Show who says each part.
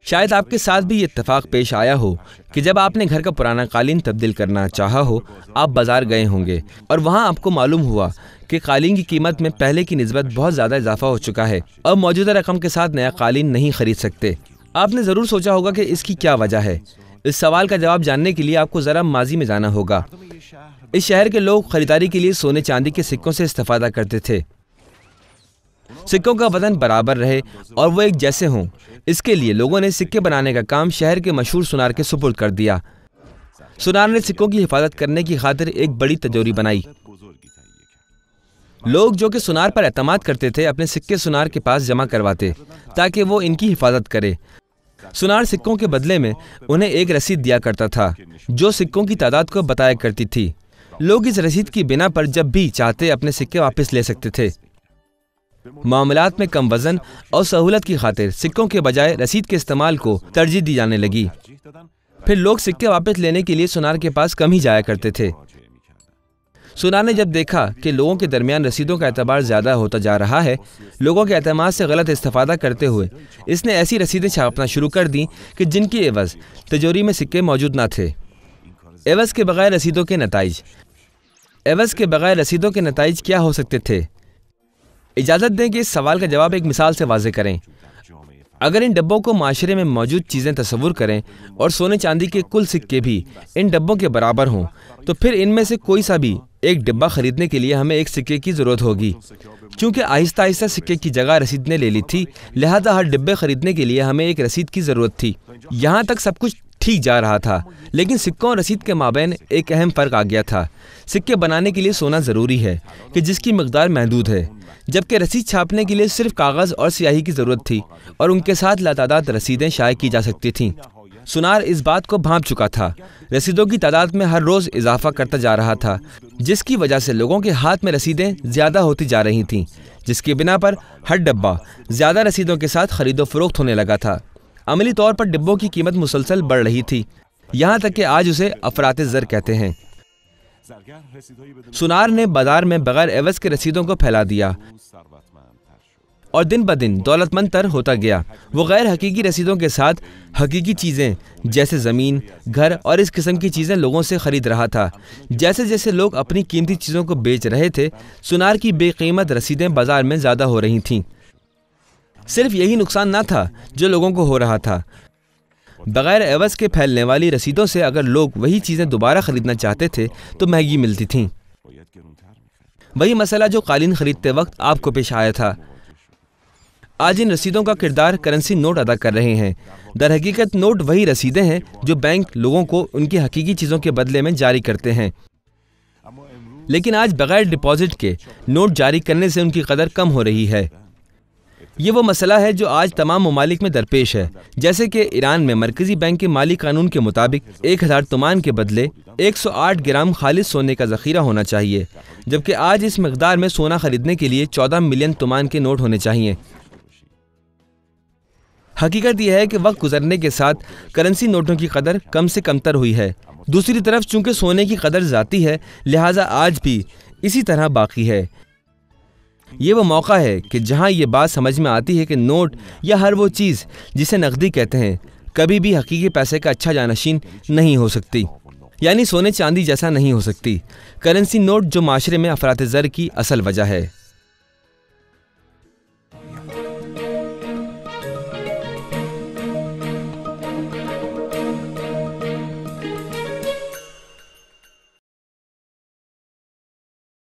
Speaker 1: شاید آپ کے ساتھ بھی یہ اتفاق پیش آیا ہو کہ جب آپ نے گھر کا پرانا قالین تبدیل کرنا چاہا ہو، آپ بازار گئے ہوں گے اور وہاں آپ کو معلوم ہوا کہ قالین کی قیمت میں پہلے کی نسبت بہت زیادہ اضافہ ہو چکا ہے اور موجودہ رقم کے ساتھ نیا قالین نہیں خرید سکتے۔ آپ نے ضرور سوچا ہوگا کہ اس کی کیا وجہ ہے۔ اس سوال کا جواب جاننے کے لیے آپ کو ذرا ماضی میں جانا ہوگا۔ اس شہر کے لوگ خریداری کے لیے سونے چاندی کے سکوں سے استفادہ کرتے تھے۔ سکوں کا وزن برابر رہے اور وہ ایک جیسے ہوں، اس کے لیے لوگوں نے سکے بنانے کا کام شہر کے مشہور سونار کے سپرد کر دیا۔ سونار نے سکوں کی حفاظت کرنے کی خاطر ایک بڑی تجوری بنائی۔ لوگ جو کہ سونار پر اعتماد کرتے تھے اپنے سکے سونار کے پاس جمع کرواتے تاکہ وہ ان کی حفاظت کرے۔ سونار سکوں کے بدلے میں انہیں ایک رسید دیا کرتا تھا جو سکوں کی تعداد کو بتایا کرتی تھی۔ لوگ اس رسید کی بنا پر جب بھی چاہتے اپنے سکے واپس لے سکتے تھے۔ معاملات میں کم وزن اور سہولت کی خاطر سکوں کے بجائے رسید کے استعمال کو ترجیح دی جانے لگی۔ پھر لوگ سکے واپس لینے کے لیے سونار کے پاس کم ہی جایا کرتے تھے۔ سونار نے جب دیکھا کہ لوگوں کے درمیان رسیدوں کا اعتبار زیادہ ہوتا جا رہا ہے، لوگوں کے اعتماد سے غلط استفادہ کرتے ہوئے اس نے ایسی رسیدیں چھاپنا شروع کر دیں کہ جن کی عوض تجوری میں سکے موجود نہ تھے۔ عوض کے بغیر رسیدوں کے نتائج کیا ہو سکتے تھے؟ اجازت دیں کہ اس سوال کا جواب ایک مثال سے واضح کریں۔ اگر ان ڈبوں کو معاشرے میں موجود چیزیں تصور کریں اور سونے چاندی کے کل سکے بھی ان ڈبوں کے برابر ہوں تو پھر ان میں سے کوئی سا بھی ایک ڈبہ خریدنے کے لیے ہمیں ایک سکے کی ضرورت ہوگی۔ چونکہ آہستہ آہستہ سکے کی جگہ رسید نے لے لی تھی، لہذا ہر ڈبے خریدنے کے لیے ہمیں ایک رسید کی ضرورت تھی۔ یہاں تک سب کچھ ٹھیک جا رہا تھا، لیکن سکوں اور رسید کے مابین ایک اہم فرق آ گیا تھا۔ سکے بنانے کے لیے سونا ضروری ہے کہ جس کی مقدار محدود ہے، جبکہ رسید چھاپنے کے لیے صرف کاغذ اور سیاہی کی ضرورت تھی اور ان کے ساتھ لاتعداد رسیدیں شائع کی جا سکتی تھیں۔ سونار اس بات کو بھانپ چکا تھا۔ رسیدوں کی تعداد میں ہر روز اضافہ کرتا جا رہا تھا، جس کی وجہ سے لوگوں کے ہاتھ میں رسیدیں زیادہ ہوتی جا رہی تھیں، جس کی بنا پر ہر ڈبہ زیادہ رسیدوں کے ساتھ خرید و فروخت ہونے لگا تھا۔ عملی طور پر ڈبوں کی قیمت مسلسل بڑھ رہی تھی، یہاں تک کہ آج اسے افراط زر کہتے ہیں۔ سونار نے بازار میں بغیر عوض کے رسیدوں کو پھیلا دیا اور دن بدن دولت مند تر ہوتا گیا۔ وہ غیر حقیقی رسیدوں کے ساتھ حقیقی چیزیں جیسے زمین، گھر اور اس قسم کی چیزیں لوگوں سے خرید رہا تھا۔ جیسے جیسے لوگ اپنی قیمتی چیزوں کو بیچ رہے تھے، سونار کی بے قیمت رسیدیں بازار میں زیادہ ہو رہی تھیں۔ صرف یہی نقصان نہ تھا جو لوگوں کو ہو رہا تھا، بغیر عوض کے پھیلنے والی رسیدوں سے اگر لوگ وہی چیزیں دوبارہ خریدنا چاہتے تھے تو مہنگی ملتی تھیں۔ وہی مسئلہ جو قالین خریدتے وقت آپ کو پیش آیا تھا، آج ان رسیدوں کا کردار کرنسی نوٹ ادا کر رہے ہیں۔ در حقیقت نوٹ وہی رسیدیں ہیں جو بینک لوگوں کو ان کی حقیقی چیزوں کے بدلے میں جاری کرتے ہیں، لیکن آج بغیر ڈپازٹ کے نوٹ جاری کرنے سے ان کی قدر کم ہو رہی ہے۔ یہ وہ مسئلہ ہے جو آج تمام ممالک میں درپیش ہے، جیسے کہ ایران میں مرکزی بینک کے مالی قانون کے مطابق 1000 تومان کے بدلے 108 گرام خالص سونے کا ذخیرہ ہونا چاہیے، جبکہ آج اس مقدار میں سونا خریدنے کے لیے 14 ملین تومان کے نوٹ ہونے چاہیے۔ حقیقت یہ ہے کہ وقت گزرنے کے ساتھ کرنسی نوٹوں کی قدر کم سے کم تر ہوئی ہے۔ دوسری طرف چونکہ سونے کی قدر ذاتی ہے، لہٰذا آج بھی اسی طرح باقی ہے۔ یہ وہ موقع ہے کہ جہاں یہ بات سمجھ میں آتی ہے کہ نوٹ یا ہر وہ چیز جسے نقدی کہتے ہیں کبھی بھی حقیقی پیسے کا اچھا جانشین نہیں ہو سکتی، یعنی سونے چاندی جیسا نہیں ہو سکتی۔ کرنسی نوٹ جو معاشرے میں افراط زر کی اصل وجہ ہے۔